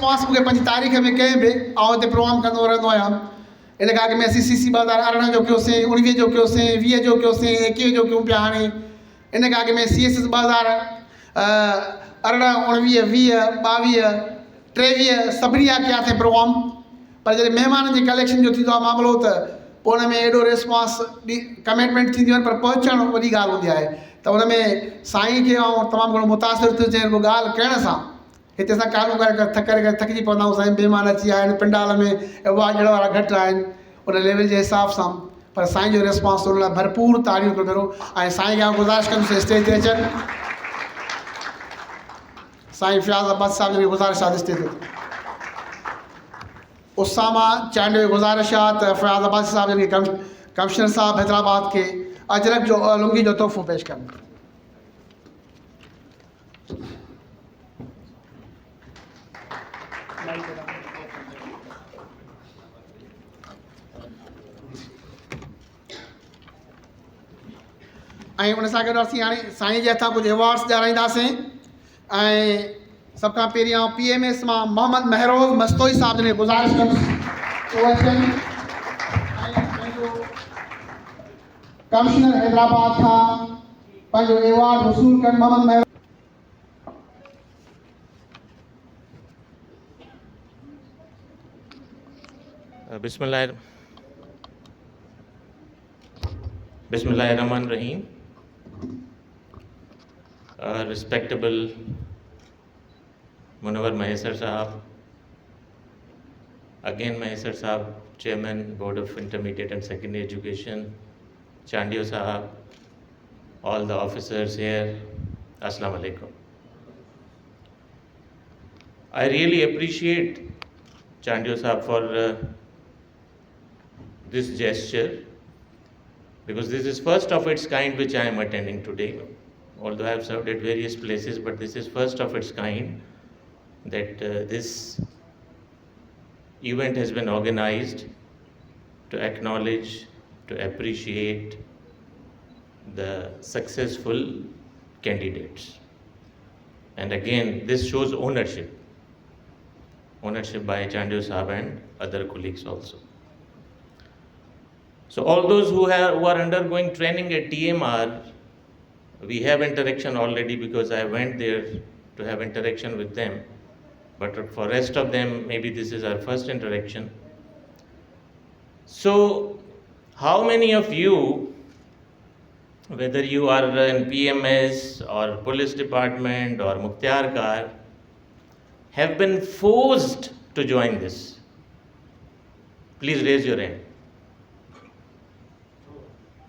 Response मूंखे 5 तारीख़ में कयईं बि ऐं हिते प्रोग्राम कंदो रहंदो आहियां। इन खां अॻु में असीं CC 2018 जो कयोसीं, 19 जो कयोसीं, 20 जो कयोसीं, 21 जो कयूं पिया हाणे। इन खां अॻु में CSS 2018, 19, 20, 22, 23 सभिनी जा कयासीं प्रोग्राम। पर जॾहिं महिमाननि जी कलेक्शन जो थींदो आहे मामिलो त पोइ हुन में एॾो रिस्पॉन्स कमिटमेंट थींदियूं आहिनि, पर पहुचणु वॾी ॻाल्हि हूंदी आहे। त हुन में साईं खे तमामु घणो मुतासिर थियो चई रुॻो ॻाल्हि करण सां। हिते असां कानून करे थकिजी पवंदा आहियूं, साईं महिमान अची विया आहिनि, पंडाल में अवार्ड ॾियण वारा घटि आहिनि उन लेवल जे हिसाब सां। पर साईं जो रिस्पॉन्स उन लाइ भरपूर ताड़ियूं करो। ऐं साईं खे गुज़ारिश कंदुसि स्टेज ते अचनि। साईं फ़ियाज़ अब्बासी साहिब जी गुज़ारिश आहे स्टेज ते। उसामा चांडे जी गुज़ारिश आहे त फ़ियाज़ अब्बासी साहिब जन खे कमिश्नर साहिब हैदराबाद खे अजरक जो लुंगी जो तोहफ़ो पेश कनि। ऐं उन सां गॾु असीं हाणे साईं जे हथां कुझु अवॉर्ड्स ॾियाराईंदासीं। ऐं सभ खां पहिरीं आउं PMS मां मोहम्मद महरोज़ मस्तोई साहिब जन खे गुज़ारिश कंदुसि उहे अचनि। ऐं पंहिंजो कमिश्नर हैदराबाद खां पंहिंजो अवॉर्ड वसूल कनि। Mohammad महरोज़ Bismillahirrahmanirrahim. Respectable Munawar Mahesar Sahab, again Mahesar Sahab, Chairman, Board of Intermediate and Secondary Education, Chandio Sahab, all the officers here, Assalamu alaikum. I really appreciate Chandio Sahab for this gesture, because this is first of its kind which I am attending today. Although I have served at various places, but this is first of its kind that this event has been organized to acknowledge, to appreciate the successful candidates. And again, this shows ownership by Chandio Sahab and other colleagues also. So all those who are undergoing training at TMR, we have interaction already, because I went there to have interaction with them. But for rest of them, maybe this is our first interaction. So how many of you, whether you are in PMS or police department or Mukhtar Kar, have been forced to join this? Please raise your hand.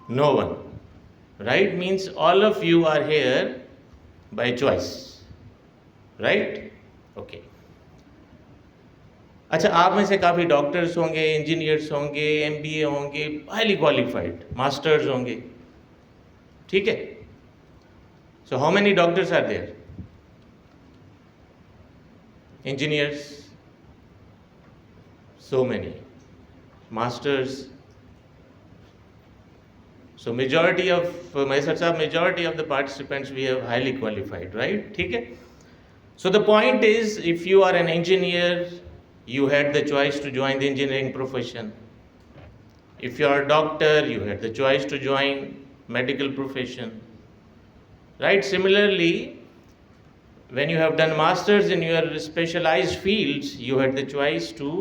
No one, right? Means all of you are here by choice, right? Okay. अच्छा, आप में से काफ़ी doctors होंगे, engineers होंगे, MBA होंगे, highly qualified, masters होंगे, ठीक है? So how many doctors are there? Engineers? So many. Masters? So majority of majority of the participants we have highly qualified, right? ठीक है? So the point is, if you are an engineer, you had the choice to join the engineering profession. If you are a doctor, you had the choice to join medical profession, right? Similarly, when you have done masters in your specialized fields, you had the choice to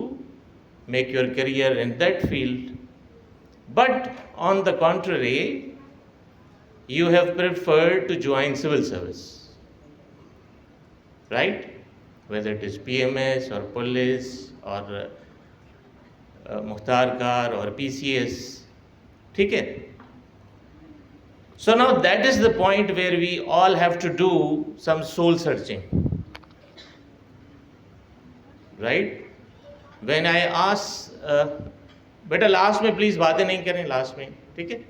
make your career in that field. But on the contrary, you have preferred to join civil service, right? Whether it is PMS or police or Mukhtar Kar or PCS, ठीक है? So now that is the point where we all have to do some soul searching, right? When I ask, बेटा last में please बातें नहीं करें last में, ठीक है?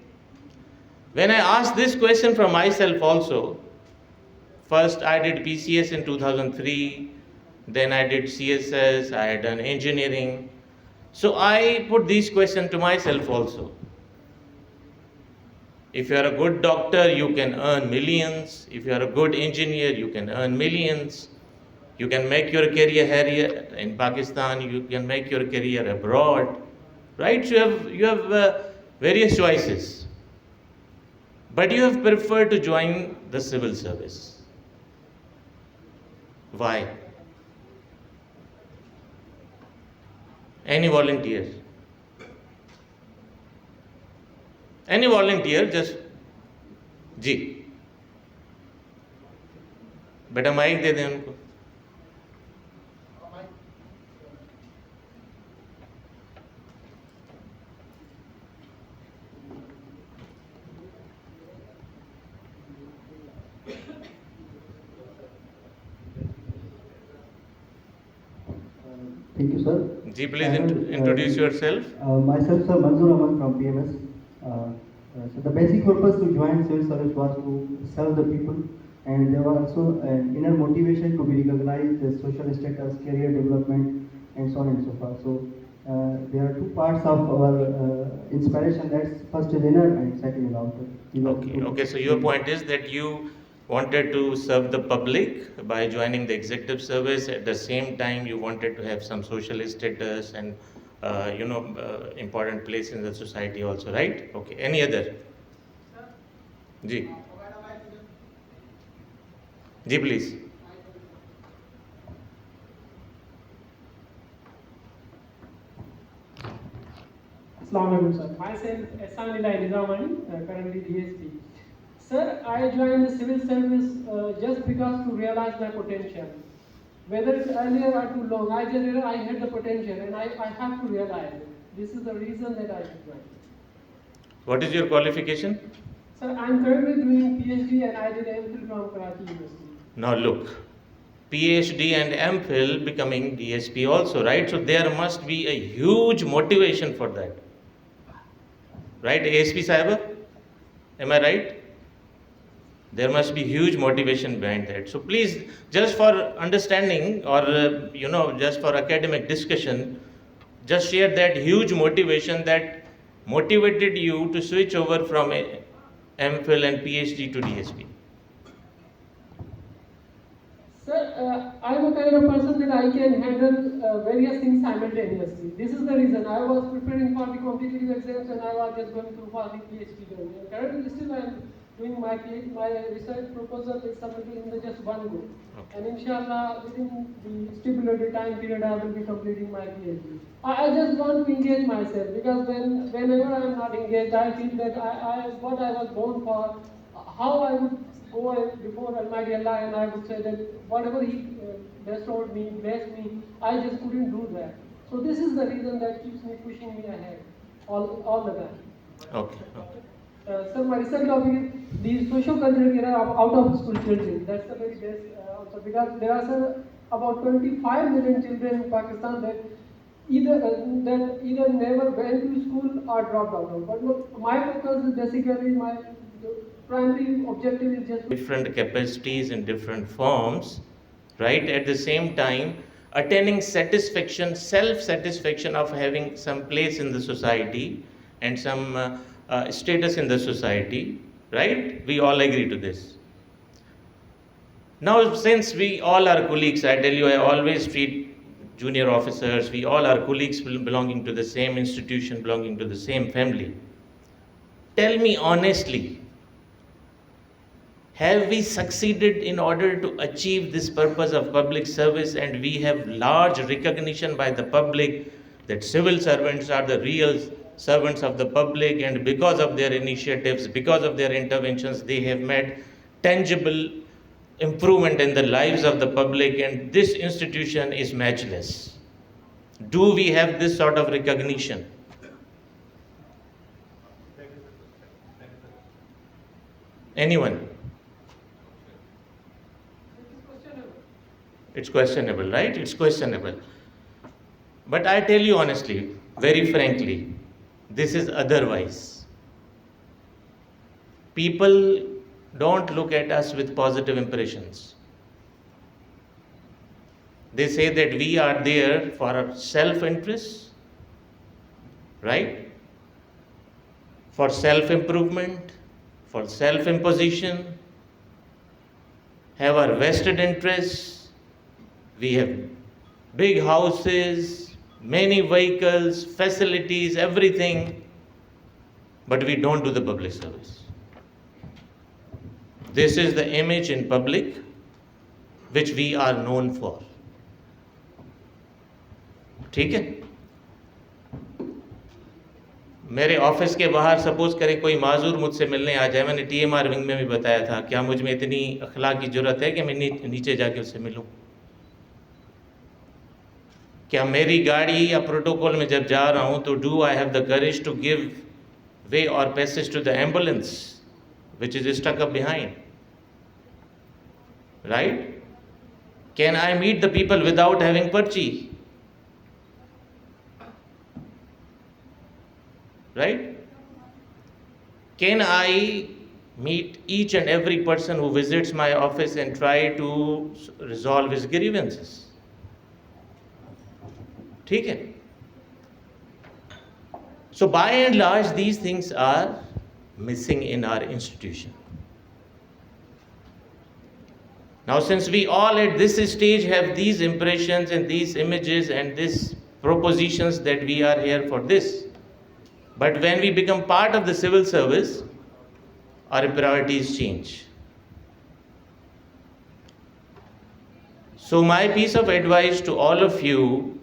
When I asked this question from myself also, first I did PCS in 2003, then I did CSS, I had done engineering. So I put these questions to myself also. If you are a good doctor, you can earn millions. If you are a good engineer, you can earn millions. You can make your career here in Pakistan, you can make your career abroad, right? So you have various choices. But you have preferred to join the civil service. Why? Any volunteer? Any volunteer, just जी बेटा mic दे दें उनको. Thank you, sir. Ji please introduce yourself. Myself, sir, Manzoor Ahmad from PMS. So the basic purpose to join civil service was to serve the people, and there was also an inner motivation to be recognized, the social status, career development, and so on and so forth. So there are two parts of our inspiration. That's first is inner and second is outer. These are the two. Okay, so your point is that you wanted to serve the public by joining the executive service. At the same time, you wanted to have some social status and important place in the society also, right? Okay, any other? Ji. Ji, please. Assalamu alaikum, sir. Myself, Ehsan Ilahi Nizamani, currently DSP. Sir, I joined the civil service just because to realize my potential. Whether it's earlier or too long, I had the potential and I have to realize it. This is the reason that I should join. What is your qualification? Sir, I'm currently doing PhD and I did MPhil from Karachi University. Now look, PhD and MPhil becoming DSP also, right? So there must be a huge motivation for that. Right, ASP Sahiba? Am I right? There must be huge motivation behind that. So please, just for understanding or just for academic discussion, just share that huge motivation that motivated you to switch over from MPhil and PhD to DSP. Sir, I'm a kind of person that I can handle various things simultaneously. This is the reason I was preparing for the competitive exams and I was just going through for the PhD journey. And currently still I am doing my research proposal is submitted in the just one go. Okay. And inshallah within the stipulated time period I will be completing my PhD. I just want to engage myself because whenever I am not engaged I feel that what I was born for, how I would go before Almighty Allah and I would say that whatever He bestowed me, blessed me, I just couldn't do that. So this is the reason that keeps me pushing me ahead all the time. Okay. Sir, my research topic is the socio-cultural care of out-of-school children. That's the very best answer because there are sir, about 25 million children in Pakistan that either never went to school or dropped out. But look, my focus is basically my primary objective is just different capacities in different forms, right? At the same time, attaining satisfaction, self-satisfaction of having some place in the society and some status in the society, right? We all agree to this. Now, since we all are colleagues, I tell you, I always treat junior officers, we all are colleagues belonging to the same institution, belonging to the same family. Tell me honestly, have we succeeded in order to achieve this purpose of public service, and we have large recognition by the public that civil servants are the real servants of the public, and because of their initiatives, because of their interventions, they have made tangible improvement in the lives of the public, and this institution is matchless. Do we have this sort of recognition? Anyone? It's questionable, right? It's questionable. But I tell you honestly, very frankly, this is otherwise. People don't look at us with positive impressions. They say that we are there for our self-interest, right? For self-improvement, for self-imposition, have our vested interests, We have big houses, many vehicles, facilities, everything, but we don't do the public service. This is the image in public which we are known for. ठीक है? मेरे office के बाहर suppose करें कोई माजूर मुझसे मिलने आ जाए, मैंने TMR विंग में भी बताया था, क्या मुझ में इतनी अखलाक की जरूरत है कि मैं नीचे जाके उससे मिलूं? क्या मेरी गाड़ी या प्रोटोकॉल में जब जा रहा हूं तो do I have the courage to give way or passage to the ambulance which is stuck up behind? Right? Can I meet the people without having पर्ची? Right? Can I meet each and every person who visits my office and try to resolve his grievances? ठीक है? So by and large, these things are missing in our institution. Now, since we all at this stage have these impressions and these images and these propositions that we are here for this, but when we become part of the civil service, our priorities change. So my piece of advice to all of you,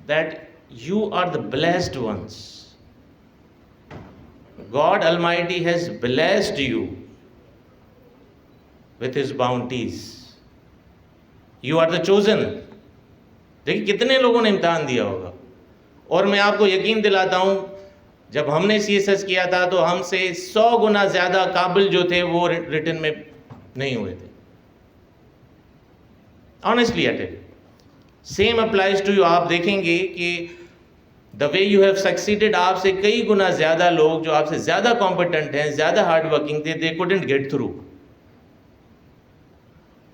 that you are the blessed ones. God Almighty has blessed you with His bounties. You are the chosen. देखिए कितने लोगों ने इम्तिहान दिया होगा, और मैं आपको यकीन दिलाता हूँ, जब हमने CSS किया था तो हमसे 100 गुना ज़्यादा काबिल जो थे वो रिटर्न में नहीं हुए थे. Honestly at it. Same applies to you. आप देखेंगे कि the way you have succeeded, आपसे कई गुना ज़्यादा लोग जो आपसे ज़्यादा कॉम्पिटेंट हैं, ज़्यादा हार्ड वर्किंग थे, they couldn't get through.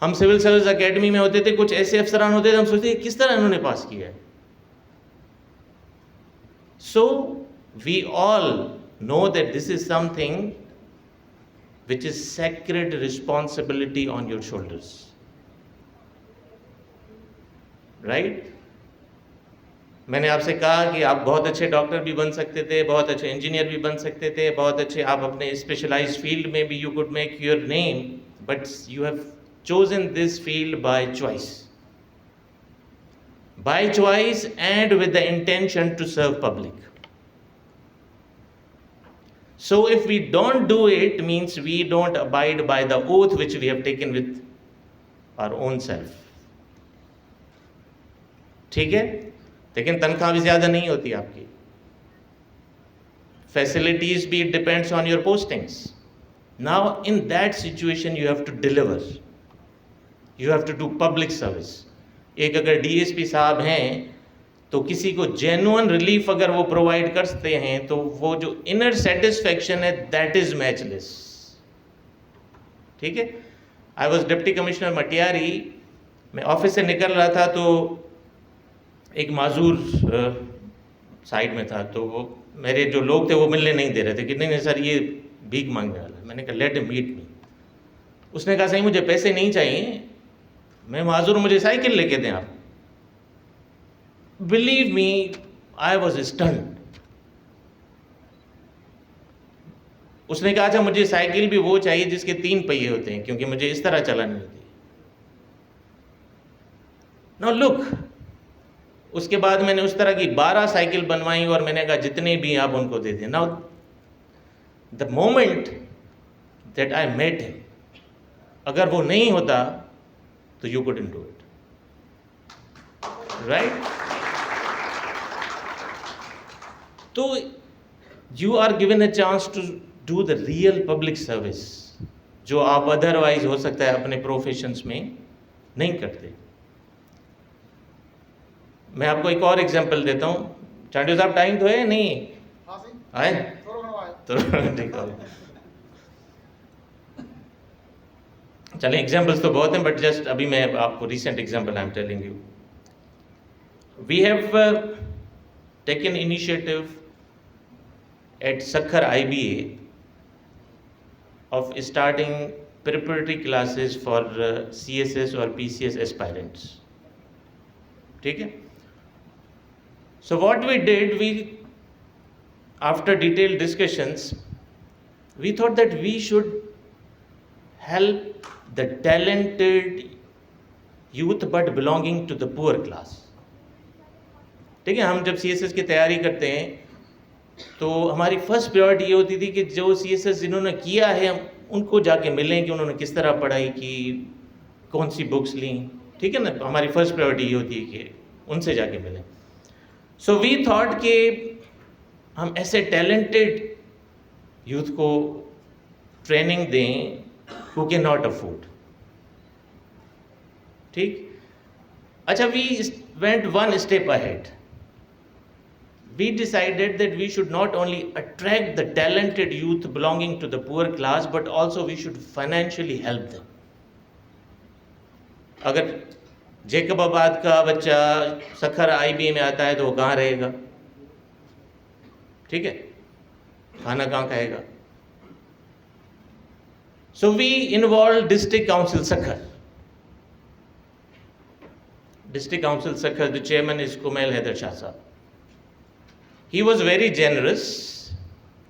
हम सिविल सर्विस एकेडमी में होते थे, कुछ ऐसे अफसरान होते थे, हम सोचते किस तरह इन्होंने पास किया है. So we all know that this is something which is sacred responsibility on your shoulders. Right? मैंने आपसे कहा कि आप बहुत अच्छे डॉक्टर भी बन सकते थे, बहुत अच्छे इंजीनियर भी बन सकते थे, बहुत अच्छे आप अपने स्पेशलाइज्ड फील्ड में भी you could make your name, but you have chosen this field by choice. By choice and with the intention to serve public. So if we don't do it, means we don't abide by the oath which we have taken with our own self. ठीक है? लेकिन तनख्वाह भी ज़्यादा नहीं होती आपकी. Facilities भी, it depends on your postings. Now in that situation you have to deliver. You have to do public service. एक अगर DSP साहब हैं तो किसी को जेन्युइन रिलीफ अगर वो प्रोवाइड कर सकते हैं तो वो जो इनर सेटिस्फैक्शन है दैट इज मैचलेस. ठीक है? I was deputy commissioner Matiari, मैं ऑफिस से निकल रहा था तो एक माजूर साइड में था, तो वो मेरे जो लोग थे वो मिलने नहीं दे रहे थे कि नहीं नहीं सर ये भीख मांगने वाला है. मैंने कहा लेट हिम मीट मी. उसने कहा सही मुझे पैसे नहीं चाहिए, मैं माजूर, मुझे साइकिल लेके दें आप. Believe me, I was stunned. उसने कहा अच्छा मुझे साइकिल भी वो चाहिए जिसके 3 पहिए होते हैं, क्योंकि मुझे इस तरह चलानी होती है. नाउ लुक, उसके बाद मैंने उस तरह की 12 साइकिल बनवाई और मैंने कहा जितने भी आप उनको दे दें. Now the moment that I met him, अगर वो नहीं होता तो you couldn't do it. Right? So you are given a chance to do the real public service, जो आप अदरवाइज हो सकता है अपने प्रोफेशंस में नहीं करते. मैं आपको एक और एग्जांपल देता हूँ. चांडियो साहब टाइम तो है नहीं आए तो ठीक है. चलें एग्जाम्पल्स तो बहुत हैं, बट जस्ट अभी मैं आपको recent example I am telling you. We have taken initiative at Sukkur IBA of starting preparatory classes for CSS or PCS aspirants. ठीक है? So what we did, after detailed discussions, we thought that we should help the talented youth but belonging to the poor class. ठीक है, हम जब CSS की तैयारी करते हैं तो हमारी फर्स्ट प्रायोरिटी ये होती थी कि जो CSS जिन्होंने किया है हम उनको जाके मिलें कि उन्होंने किस तरह पढ़ाई की, कौन सी बुक्स ली, ठीक है ना, हमारी फर्स्ट प्रायोरिटी ये होती है कि उनसे जाके मिलें. सो वी थॉट कि हम ऐसे टैलेंटेड यूथ को ट्रेनिंग दें हु कैन नॉट अफोर्ड. ठीक. अच्छा, we went one step ahead. We decided that we should not only attract the talented youth belonging to the poor class, but also we should financially help them. अगर जेकबाबाद का बच्चा Sukkur IBA में आता है तो वो कहाँ रहेगा? ठीक है, खाना कहाँ खाएगा? So we involved District Council Sakhar. District Council Sakhar, the chairman is Kumail Haider Shah Sahab. He was very generous.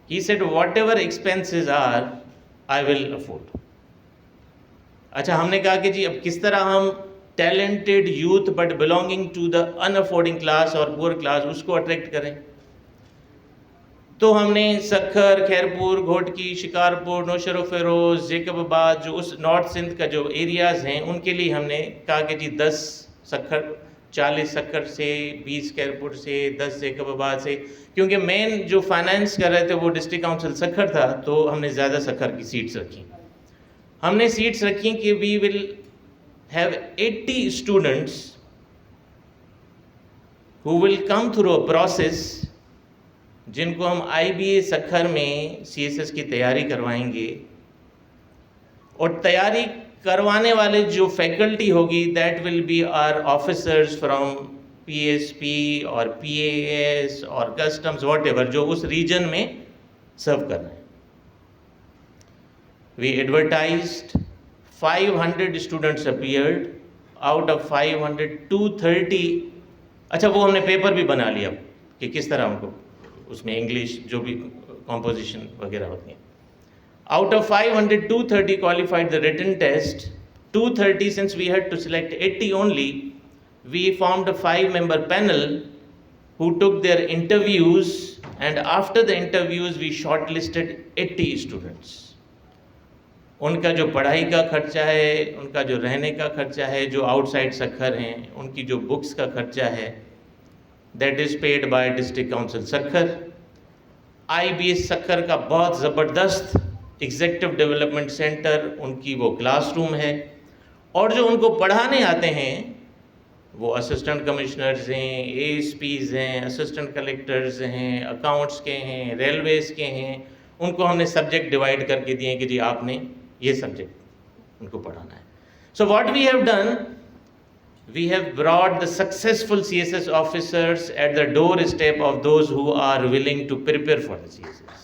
He said, whatever expenses are, I will afford. अच्छा, हमने कहा कि जी अब किस तरह हम talented youth but belonging to the unaffording class और poor class उसको attract करें. तो हमने सखर, खैरपुर, घोटकी, शिकारपुर, नौशर फिरोज, जेकबाबाद, जो उस नॉर्थ सिंध का जो एरियाज़ हैं उनके लिए हमने कहा कि जी 10 सखर, 40 सखर से, 20 खैरपुर से, 10 जेकबाबाद से, क्योंकि मेन जो फाइनेंस कर rहे थे वो डिस्ट्रिक्ट काउंसिल सखर था, तो हमने ज़्यादा सखर की सीट्स रखी. हमने सीट्स रखी कि we will have 80 students who will come through a process, जिनको हम IBA सखर में CSS की तैयारी करवाएंगे. और तैयारी करवाने वाले जो फैकल्टी होगी that will be our officers from PSP और PAS और कस्टम्स, वॉट एवर, जो उस रीजन में सर्व कर रहे हैं. We advertised, 500 students appeared. Out of 500, 230, अच्छा वो हमने पेपर भी बना लिया कि किस तरह उनको उसमें इंग्लिश जो भी कॉम्पोजिशन वगैरह होती हैं. Out of 500, 230 qualified the written test. 230, since we had to select 80 only, we formed a 5-member panel who took their interviews, and after the interviews we shortlisted 80 students. उनका जो पढ़ाई का खर्चा है, उनका जो रहने का खर्चा है, जो आउटसाइड सखर हैं उनकी जो बुक्स का खर्चा है, that is paid by District Council Sukkur. IBA Sukkur का बहुत ज़बरदस्त एग्जेक्टिव डेवलपमेंट सेंटर, उनकी वो क्लासरूम है. और जो उनको पढ़ाने आते हैं वो असिस्टेंट कमिश्नर्स हैं, ASPs हैं, असिस्टेंट कलेक्टर्स हैं, अकाउंट्स के हैं, रेलवेज़ के हैं. उनको हमने सब्जेक्ट डिवाइड करके दिए कि जी आपने ये सब्जेक्ट उनको पढ़ाना है. So what we have done, we have brought the successful CSS officers at the doorstep of those who are willing to prepare for the CSS.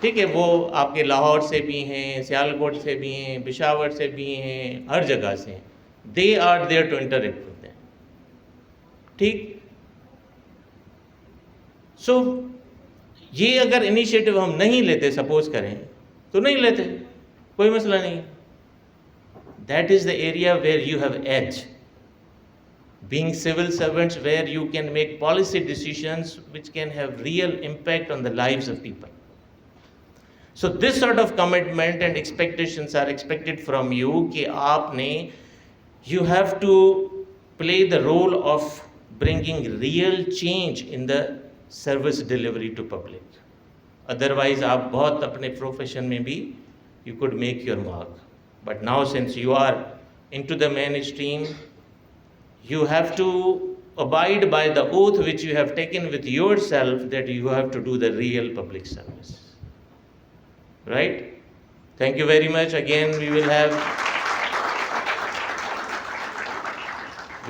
ठीक है, वो आपके लाहौर से भी हैं, सियालकोट से भी हैं, पिशावर से भी हैं, हर जगह से हैं. They are there to interact with them. ठीक. सो ये अगर इनिशिएटिव हम नहीं लेते, सपोज करें तो नहीं लेते, कोई मसला नहीं. That is the area where you have edge. Being civil servants, where you can make policy decisions which can have real impact on the lives of people. So this sort of commitment and expectations are expected from you कि आपने, you have to play the role of bringing real change in the service delivery to public. Otherwise आप बहुत अपने profession में भी you could make your mark. But now since you are into the mainstream, you have to abide by the oath which you have taken with yourself that you have to do the real public service. Right? Thank you very much. Again, we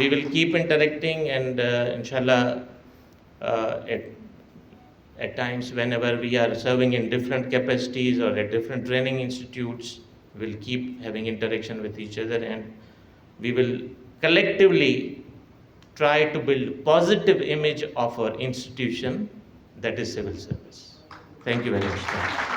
will keep interacting, and inshallah at times whenever we are serving in different capacities or at different training institutes, we'll keep having interaction with each other, and we will collectively try to build positive image of our institution, that is civil service. Thank you very much.